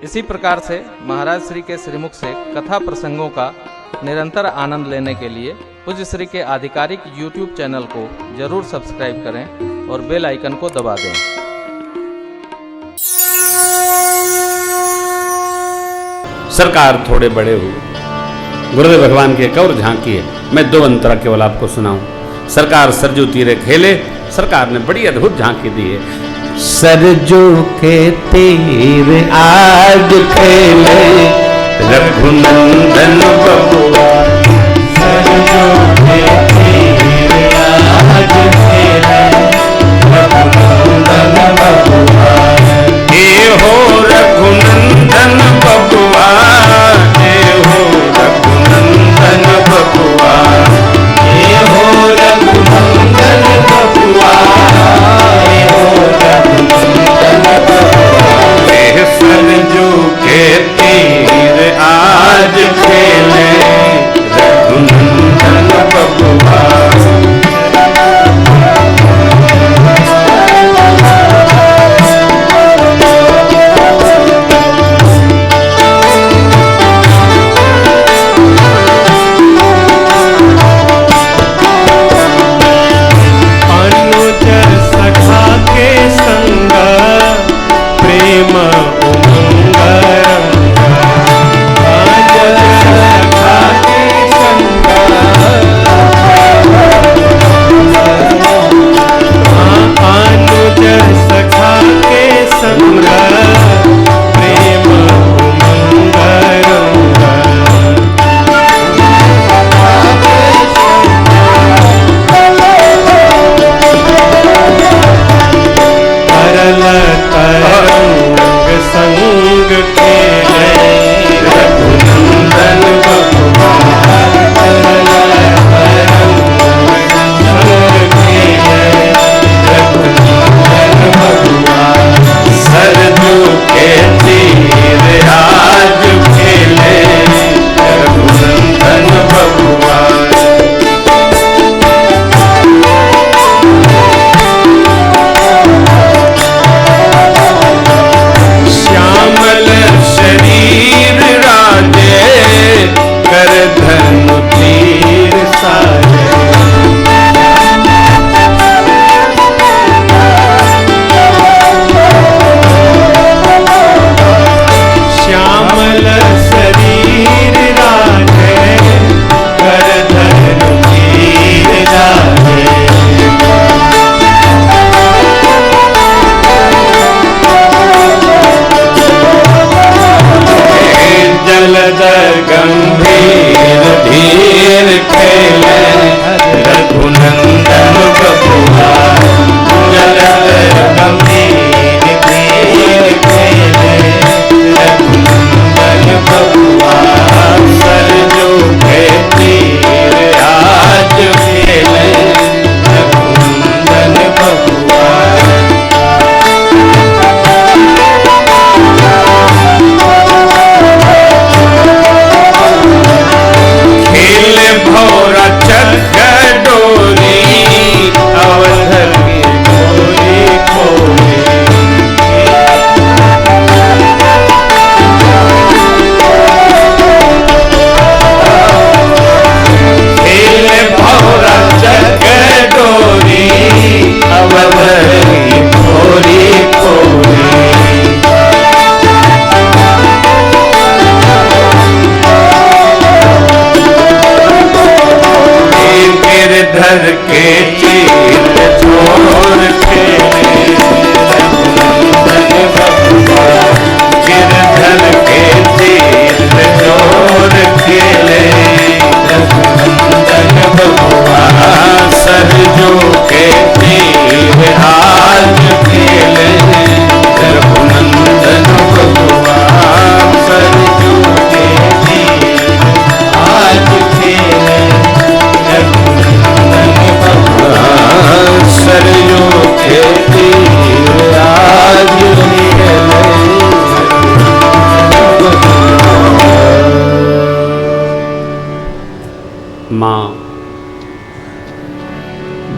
इसी प्रकार से महाराज श्री के श्रीमुख से कथा प्रसंगों का निरंतर आनंद लेने के लिए पूज्य श्री के आधिकारिक YouTube चैनल को जरूर सब्सक्राइब करें और बेल आइकन को दबा दें। सरकार थोड़े बड़े हुए गुरुदेव भगवान की एक और झांकी है, मैं 2 अंतरा केवल आपको सुनाऊं। सरकार सरजू तीरे खेले, सरकार ने बड़ी अद्भुत झांकी दी है। सरजू के तीर आज खेले रघुनंदन बबुआ, सरजू के तीर आज खेले रघुनंदन बबुआ। हे हो रघुनंदन बबुआ, हे हो रघुनंदन बबुआ, हे हो रघुनंदन बबुआ, हे हो रघुनंदन बबुआ। हे सरजू के तीर आज खेले रघुनंदन बबुआ।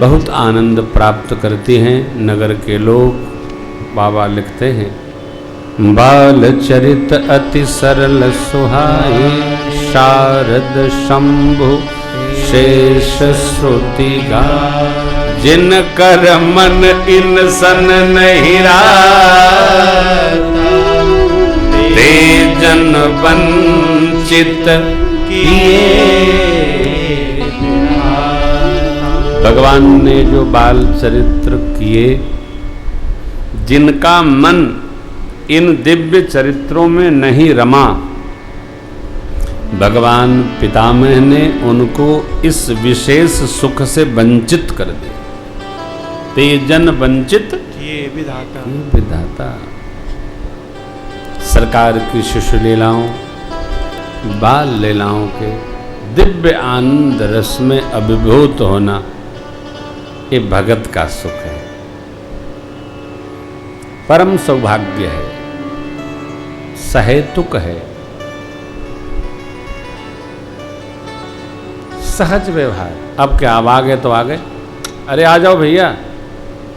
बहुत आनंद प्राप्त करती हैं नगर के लोग। बाबा लिखते हैं, बाल चरित अति सरल सुहाई, शारद शंभु शेष श्रुति गा, जिन कर मन इन सन नहीं ते जन वंचित किए। भगवान ने जो बाल चरित्र किए, जिनका मन इन दिव्य चरित्रों में नहीं रमा, भगवान पितामह ने उनको इस विशेष सुख से वंचित कर दिया। ते जन वंचित किए विधाता। विधाता। सरकार की शिशु लीलाओं, बाल लीलाओं के दिव्य आनंद रस में अभिभूत होना, ये भगत का सुख है, परम सौभाग्य है, सहेतुक है, सहज व्यवहार। अब क्या, अब आ गए तो आ गए, अरे आ जाओ भैया,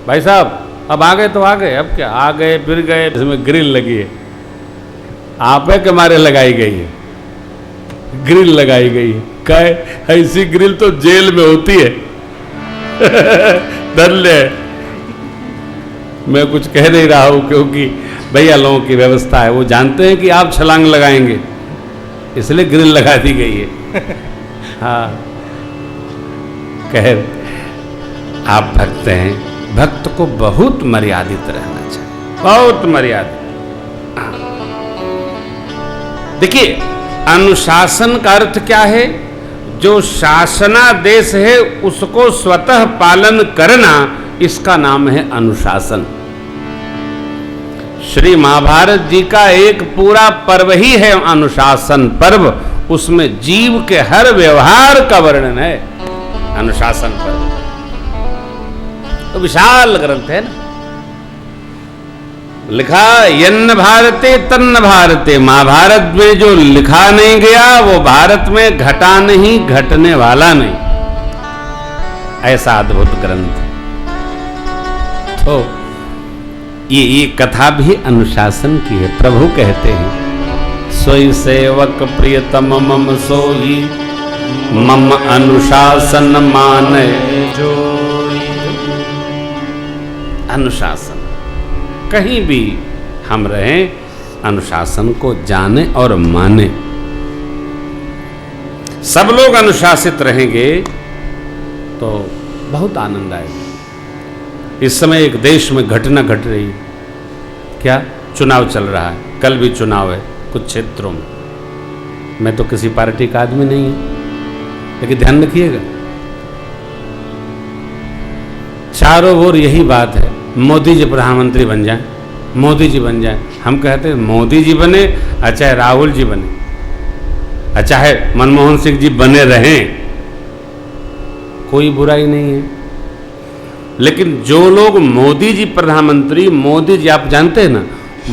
भाई साहब अब आ गए तो आ गए, अब क्या, आ गए फिर गए। इसमें ग्रिल लगी है, आपे के मारे लगाई गई है, ग्रिल लगाई गई है। कहे ऐसी ग्रिल तो जेल में होती है। डर ले, मैं कुछ कह नहीं रहा हूं क्योंकि भैया लोगों की व्यवस्था है, वो जानते हैं कि आप छलांग लगाएंगे, इसलिए ग्रिल लगा दी गई है। हाँ, कह आप भक्त हैं, भक्त को बहुत मर्यादित रहना चाहिए, बहुत मर्यादित। देखिए, अनुशासन का अर्थ क्या है? जो शासनादेश है उसको स्वतः पालन करना, इसका नाम है अनुशासन। श्री महाभारत जी का एक पूरा पर्व ही है अनुशासन पर्व, उसमें जीव के हर व्यवहार का वर्णन है अनुशासन पर्व। तो विशाल ग्रंथ है ना, लिखा यन्न भारते तन्न भारते। महाभारत में जो लिखा नहीं गया वो भारत में घटा नहीं, घटने वाला नहीं, ऐसा अद्भुत ग्रंथ। तो ये कथा भी अनुशासन की है। प्रभु कहते हैं, सोई सेवक प्रियतम मम सोई, मम अनुशासन माने जो। अनुशासन, कहीं भी हम रहें, अनुशासन को जाने और माने। सब लोग अनुशासित रहेंगे तो बहुत आनंद आएगा। इस समय एक देश में घटना घट रही है, क्या? चुनाव चल रहा है, कल भी चुनाव है कुछ क्षेत्रों में। मैं तो किसी पार्टी का आदमी नहीं हूं, लेकिन ध्यान रखिएगा, चारों ओर यही बात है, मोदी जी प्रधानमंत्री बन जाए, मोदी जी बन जाए। हम कहते हैं मोदी जी बने, चाहे राहुल जी बने, चाहे मनमोहन सिंह जी बने रहें, कोई बुराई नहीं है। लेकिन जो लोग मोदी जी प्रधानमंत्री, मोदी जी, आप जानते हैं ना,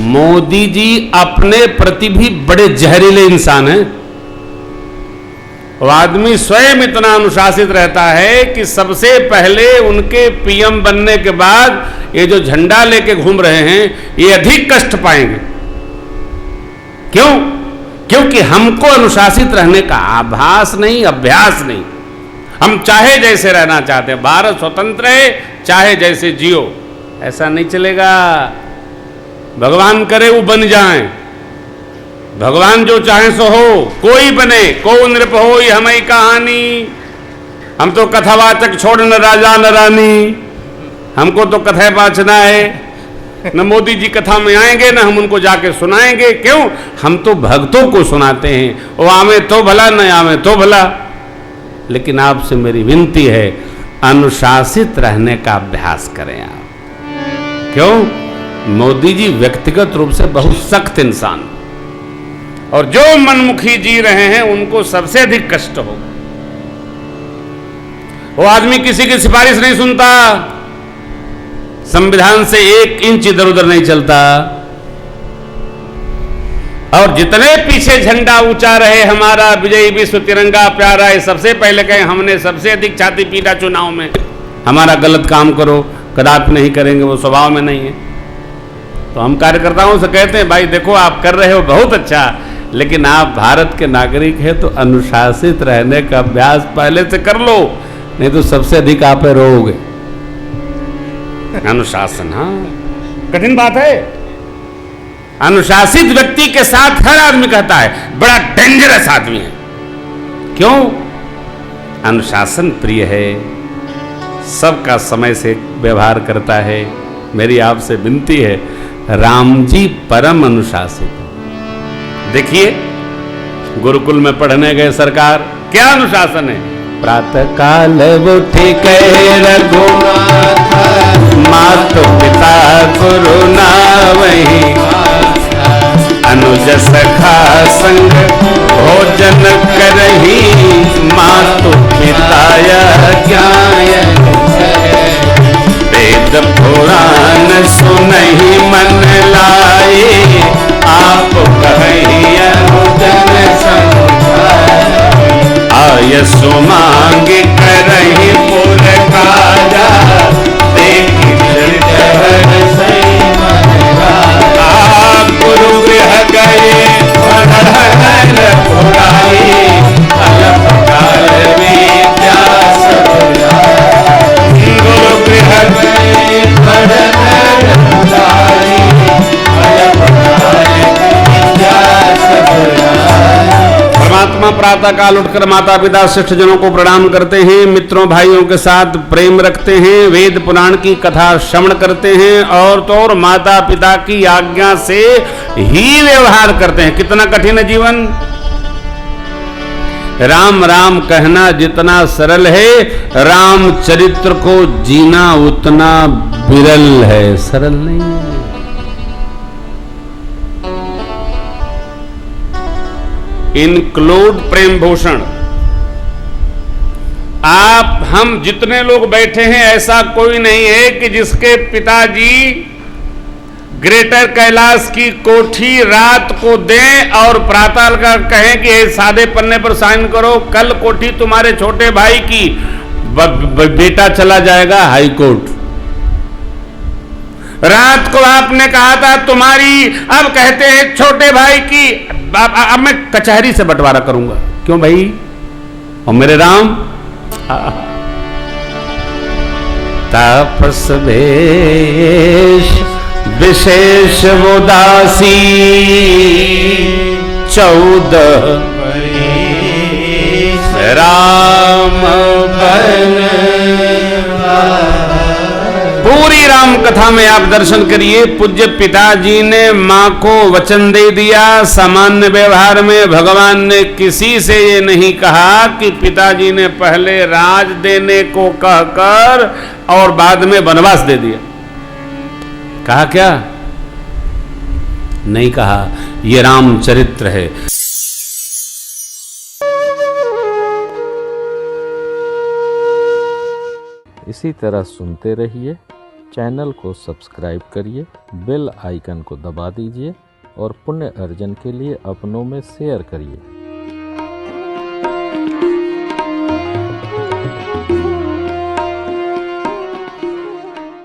मोदी जी अपने प्रति भी बड़े जहरीले इंसान हैं। वो आदमी स्वयं इतना अनुशासित रहता है कि सबसे पहले उनके पीएम बनने के बाद ये जो झंडा लेके घूम रहे हैं, ये अधिक कष्ट पाएंगे। क्यों? क्योंकि हमको अनुशासित रहने का आभास नहीं, अभ्यास नहीं। हम चाहे जैसे रहना चाहते हैं, भारत स्वतंत्र है, चाहे जैसे जियो, ऐसा नहीं चलेगा। भगवान करे वो बन जाएं, भगवान जो चाहे सो हो, कोई बने, को नृप हो, ये हमारी कहानी। हम तो कथावाचक छोड़ न राजा न रानी, हमको तो कथा बाँचना है। न मोदी जी कथा में आएंगे, न हम उनको जाके सुनाएंगे। क्यों? हम तो भक्तों को सुनाते हैं, वो आवे तो भला, न आवे तो भला। लेकिन आपसे मेरी विनती है, अनुशासित रहने का अभ्यास करें आप। क्यों? मोदी जी व्यक्तिगत रूप से बहुत सख्त इंसान, और जो मनमुखी जी रहे हैं उनको सबसे अधिक कष्ट होगा। वो आदमी किसी की सिफारिश नहीं सुनता, संविधान से 1 इंच इधर उधर नहीं चलता, और जितने पीछे झंडा ऊंचा रहे हमारा विजयी विश्व तिरंगा प्यारा है, सबसे पहले कहें हमने सबसे अधिक छाती पीटा चुनाव में, हमारा गलत काम करो, कदापि नहीं करेंगे, वो स्वभाव में नहीं है। तो हम कार्यकर्ताओं से कहते हैं भाई देखो आप कर रहे हो बहुत अच्छा, लेकिन आप भारत के नागरिक हैं तो अनुशासित रहने का अभ्यास पहले से कर लो, नहीं तो सबसे अधिक आप रोओगे। अनुशासन, हाँ कठिन बात है। अनुशासित व्यक्ति के साथ हर आदमी कहता है बड़ा डेंजरस आदमी है। क्यों? अनुशासन प्रिय है, सबका समय से व्यवहार करता है। मेरी आपसे विनती है, राम जी परम अनुशासित। देखिए गुरुकुल में पढ़ने गए सरकार, क्या अनुशासन है। प्रातः काल उठी कहे रघुनाथ, मातु पिता गुरु नावहि, अनुज सखा संग भोजन करही, मातु पिता ज्ञान, वेद पुराण सुनहि मन लाए, आप कहि अनुजन समझाए, आयसु मांग करहि पुर काजा, देखि जहर सही मन राजा, गुरु गृह गए पढ़न पुराई, अलप काल विद्या सब जाई, गुरु गृह गए पढ़न पुराई, अलप काल विद्या सब जाई। परमात्मा प्रातः काल उठकर माता पिता श्रेष्ठ जनों को प्रणाम करते हैं, मित्रों भाइयों के साथ प्रेम रखते हैं, वेद पुराण की कथा श्रवण करते हैं, और तो और माता पिता की आज्ञा से ही व्यवहार करते हैं। कितना कठिन है जीवन। राम राम कहना जितना सरल है, राम चरित्र को जीना उतना विरल है, सरल नहीं है। इंक्लूड प्रेम भूषण। आप हम जितने लोग बैठे हैं ऐसा कोई नहीं है कि जिसके पिताजी ग्रेटर कैलाश की कोठी रात को दें और प्रातः का कहें कि सादे पन्ने पर साइन करो, कल कोठी तुम्हारे छोटे भाई की, बेटा चला जाएगा हाई कोर्ट। रात को आपने कहा था तुम्हारी, अब कहते हैं छोटे भाई की, अब मैं कचहरी से बंटवारा करूंगा। क्यों भाई? और मेरे राम तापस वेश विशेष उदासी, 14 राम बन। पूरी राम कथा में आप दर्शन करिए। पूज्य पिताजी ने मां को वचन दे दिया, सामान्य व्यवहार में भगवान ने किसी से ये नहीं कहा कि पिताजी ने पहले राज देने को कहकर और बाद में वनवास दे दिया। कहा क्या? नहीं कहा। ये रामचरित्र है। इसी तरह सुनते रहिए, चैनल को सब्सक्राइब करिए, बेल आइकन को दबा दीजिए और पुण्य अर्जन के लिए अपनों में शेयर करिए।